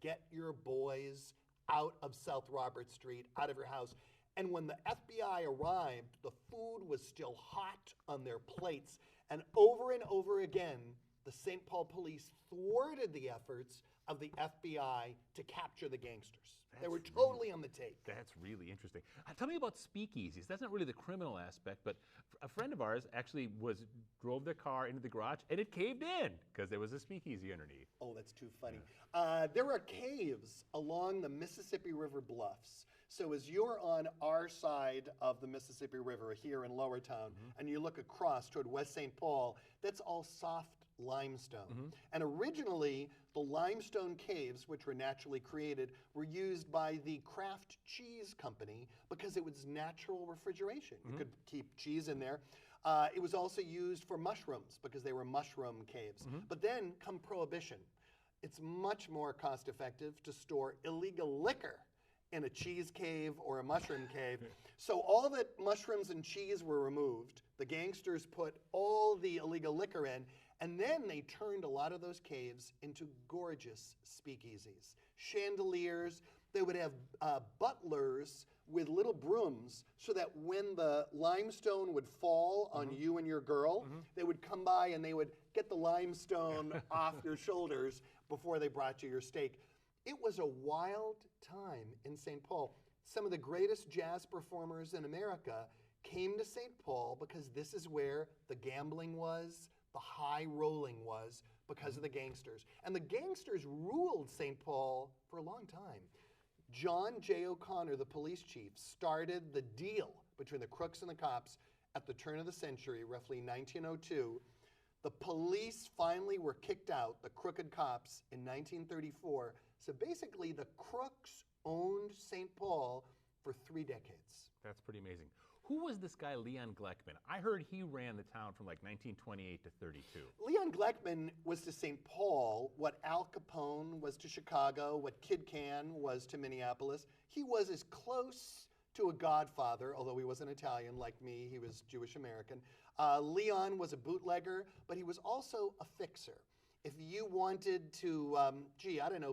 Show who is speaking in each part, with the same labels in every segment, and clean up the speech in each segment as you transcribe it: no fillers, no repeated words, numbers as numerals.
Speaker 1: get your boys out of South Robert Street, out of your house. And when the FBI arrived, the food was still hot on their plates. And over again, the St. Paul police thwarted the efforts of the FBI to capture the gangsters. They were totally on the take.
Speaker 2: That's really interesting. Tell me about speakeasies. That's not really the criminal aspect, but a friend of ours actually drove their car into the garage and it caved in because there was a speakeasy underneath.
Speaker 1: Oh, that's too funny. Yeah. There are caves along the Mississippi River bluffs. So as you're on our side of the Mississippi River here in Lower Town, and you look across toward West St. Paul, that's all soft limestone. And originally, the limestone caves, which were naturally created, were used by the Kraft Cheese Company because it was natural refrigeration. You could keep cheese in there. It was also used for mushrooms because they were mushroom caves. But then come Prohibition. It's much more cost effective to store illegal liquor in a cheese cave or a mushroom cave. So all that mushrooms and cheese were removed. The gangsters put all the illegal liquor in, and then they turned a lot of those caves into gorgeous speakeasies. Chandeliers, they would have butlers with little brooms so that when the limestone would fall on you and your girl, they would come by and they would get the limestone off your shoulders before they brought you your steak. It was a wild time in St. Paul. Some of the greatest jazz performers in America came to St. Paul because this is where the gambling was, the high rolling was, because of the gangsters. And the gangsters ruled St. Paul for a long time. John J. O'Connor, the police chief, started the deal between the crooks and the cops at the turn of the century, roughly 1902. The police finally were kicked out, the crooked cops, in 1934. So basically, the crooks owned St. Paul for 3 decades.
Speaker 2: That's pretty amazing. Who was this guy, Leon Gleckman? I heard he ran the town from like 1928 to 32.
Speaker 1: Leon Gleckman was to St. Paul what Al Capone was to Chicago, what Kid Can was to Minneapolis. He was as close to a godfather, although he wasn't Italian like me, he was Jewish American. Leon was a bootlegger, but he was also a fixer. If you wanted to,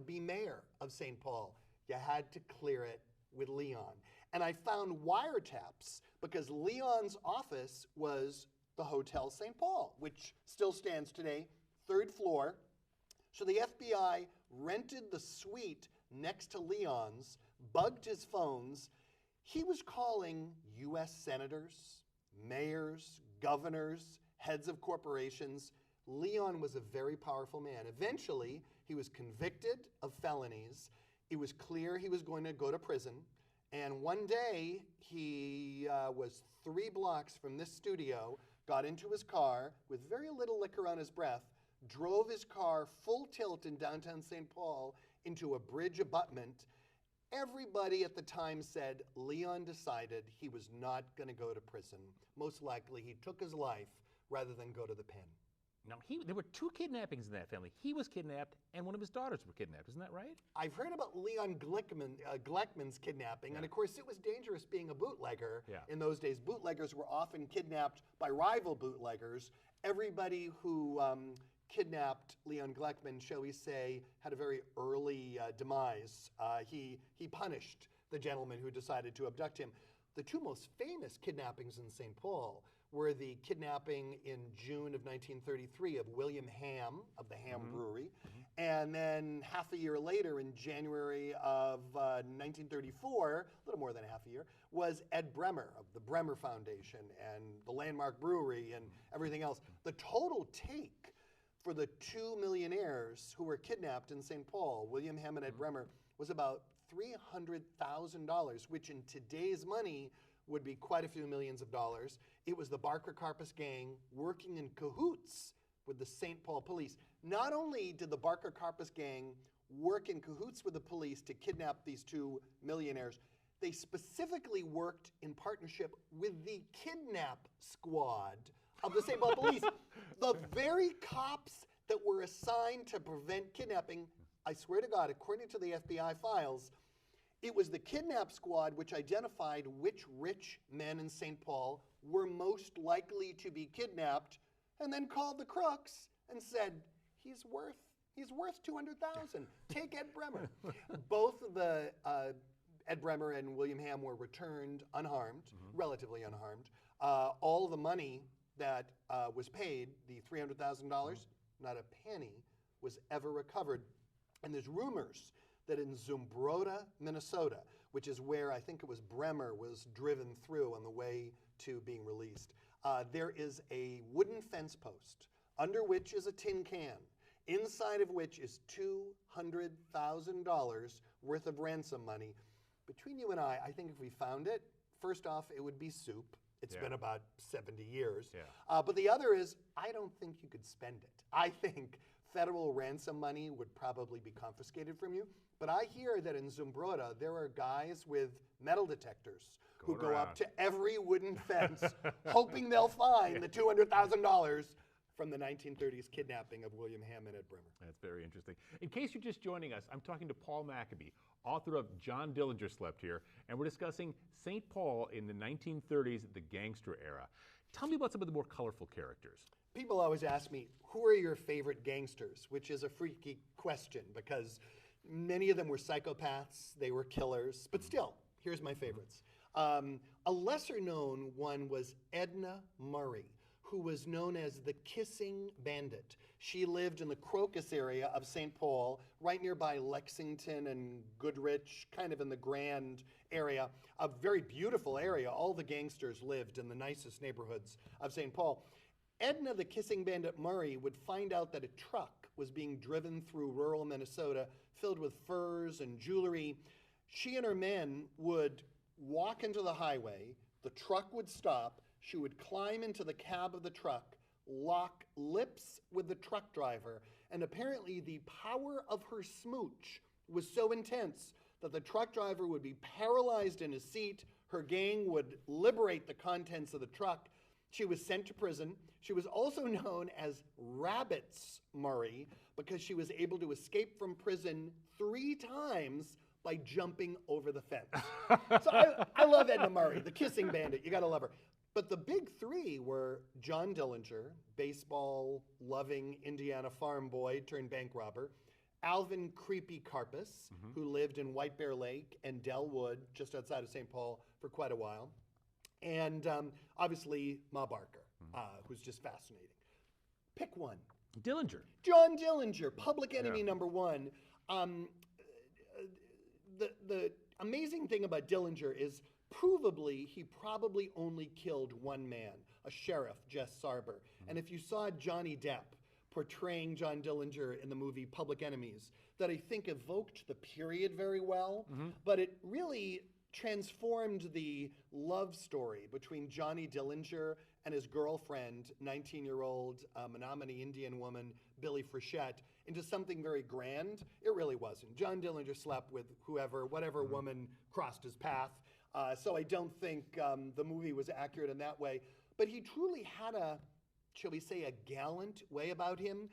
Speaker 1: be mayor of St. Paul, you had to clear it with Leon. And I found wiretaps because Leon's office was the Hotel St. Paul, which still stands today, 3rd floor. So the FBI rented the suite next to Leon's, bugged his phones. He was calling U.S. senators, mayors, governors, heads of corporations. Leon was a very powerful man. Eventually, he was convicted of felonies. It was clear he was going to go to prison. And one day, he was 3 blocks from this studio, got into his car with very little liquor on his breath, drove his car full tilt in downtown St. Paul into a bridge abutment. Everybody at the time said Leon decided he was not going to go to prison. Most likely, he took his life rather than go to the pen.
Speaker 2: Now, there were 2 kidnappings in that family. He was kidnapped, and one of his daughters were kidnapped. Isn't that right?
Speaker 1: I've heard about Leon Gleckman's kidnapping, and of course, it was dangerous being a bootlegger. In those days, bootleggers were often kidnapped by rival bootleggers. Everybody who kidnapped Leon Gleckman, shall we say, had a very early demise. He punished the gentleman who decided to abduct him. The 2 most famous kidnappings in St. Paul were the kidnapping in June of 1933 of William Ham of the Ham Brewery, and then half a year later, in January of 1934, a little more than half a year, was Ed Bremer of the Bremer Foundation and the Landmark Brewery and everything else. The total take for the 2 millionaires who were kidnapped in St. Paul, William Ham and Ed Bremer, was about $300,000, which in today's money would be quite a few millions of dollars. It was the Barker Karpus gang working in cahoots with the St. Paul police. Not only did the Barker Karpus gang work in cahoots with the police to kidnap these 2 millionaires, they specifically worked in partnership with the kidnap squad of the St. Paul police. The very cops that were assigned to prevent kidnapping, I swear to God, according to the FBI files, it was the kidnap squad which identified which rich men in St. Paul were most likely to be kidnapped, and then called the crooks and said, he's worth He's worth 200,000. Take Ed Bremer. Both of the Ed Bremer and William Hamm were returned unharmed, relatively unharmed. All the money that was paid, the $300,000, not a penny, was ever recovered. And there's rumors that in Zumbrota, Minnesota, which is where I think it was Bremer was driven through on the way to being released, there is a wooden fence post under which is a tin can, inside of which is $200,000 worth of ransom money. Between you and I think if we found it, first off, it would be soup. It's been about 70 years. But the other is, I don't think you could spend it. I think federal ransom money would probably be confiscated from you. But I hear that in Zumbrota, there are guys with metal detectors who go up to every wooden fence, hoping they'll find the $200,000 from the 1930s kidnapping of William Hamm and Ed Bremer.
Speaker 2: That's very interesting. In case you're just joining us, I'm talking to Paul Maccabee, author of John Dillinger Slept Here, and we're discussing St. Paul in the 1930s, the gangster era. Tell me about some of the more colorful characters.
Speaker 1: People always ask me, who are your favorite gangsters? Which is a freaky question because many of them were psychopaths, they were killers, but still, here's my favorites. A lesser known one was Edna Murray, who was known as the Kissing Bandit. She lived in the Crocus area of St. Paul, right nearby Lexington and Goodrich, kind of in the Grand area. A very beautiful area. All the gangsters lived in the nicest neighborhoods of St. Paul. Edna, the Kissing Bandit Murray, would find out that a truck was being driven through rural Minnesota filled with furs and jewelry. She and her men would walk into the highway, the truck would stop, she would climb into the cab of the truck, lock lips with the truck driver, and apparently the power of her smooch was so intense that the truck driver would be paralyzed in his seat, her gang would liberate the contents of the truck, she was sent to prison. She was also known as Rabbits Murray because she was able to escape from prison 3 times by jumping over the fence. So I love Edna Murray, the Kissing Bandit. You gotta love her. But the big 3 were John Dillinger, baseball-loving Indiana farm boy turned bank robber, Alvin Creepy Karpus, who lived in White Bear Lake and Dellwood, just outside of St. Paul, for quite a while, and obviously Ma Barker, who's just fascinating. Pick one.
Speaker 2: Dillinger.
Speaker 1: John Dillinger, public enemy number 1. The amazing thing about Dillinger is provably he probably only killed one man, a sheriff, Jess Sarber. And if you saw Johnny Depp portraying John Dillinger in the movie Public Enemies, that I think evoked the period very well, but it really transformed the love story between Johnny Dillinger and his girlfriend, 19-year-old Menominee Indian woman, Billie Frechette, into something very grand. It really wasn't. John Dillinger slept with whoever, whatever woman crossed his path. So I don't think the movie was accurate in that way. But he truly had a, shall we say, a gallant way about him.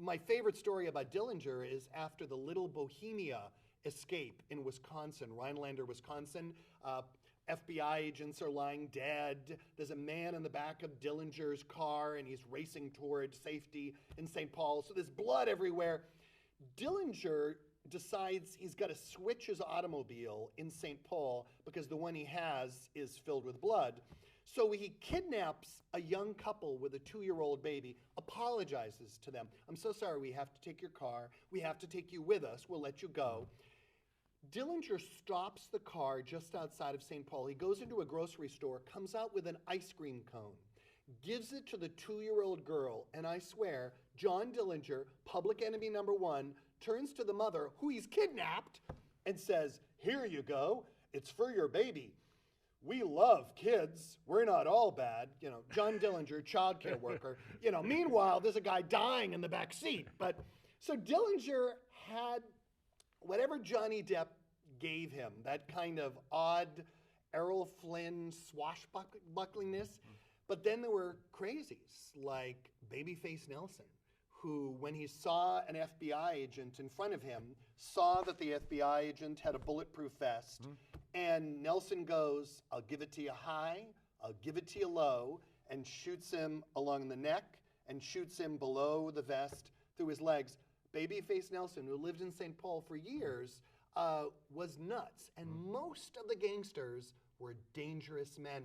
Speaker 1: My favorite story about Dillinger is after the Little Bohemia escape in Wisconsin, Rhinelander, Wisconsin. FBI agents are lying dead. There's a man in the back of Dillinger's car and he's racing toward safety in St. Paul. So there's blood everywhere. Dillinger decides he's got to switch his automobile in St. Paul because the one he has is filled with blood. So he kidnaps a young couple with a 2-year-old baby, apologizes to them. I'm so sorry, we have to take your car. We have to take you with us. We'll let you go. Dillinger stops the car just outside of St. Paul. He goes into a grocery store, comes out with an ice cream cone, gives it to the 2-year-old girl, and I swear, John Dillinger, public enemy number 1, turns to the mother, who he's kidnapped, and says, "Here you go. It's for your baby. We love kids. We're not all bad." You know, John Dillinger, child care worker. You know, meanwhile, there's a guy dying in the back seat. But so Dillinger had whatever Johnny Depp gave him, that kind of odd Errol Flynn swashbucklingness. But then there were crazies like Babyface Nelson, who, when he saw an FBI agent in front of him, saw that the FBI agent had a bulletproof vest, and Nelson goes, "I'll give it to you high, I'll give it to you low," and shoots him along the neck and shoots him below the vest through his legs. Babyface Nelson, who lived in St. Paul for years, was nuts. And most of the gangsters were dangerous men.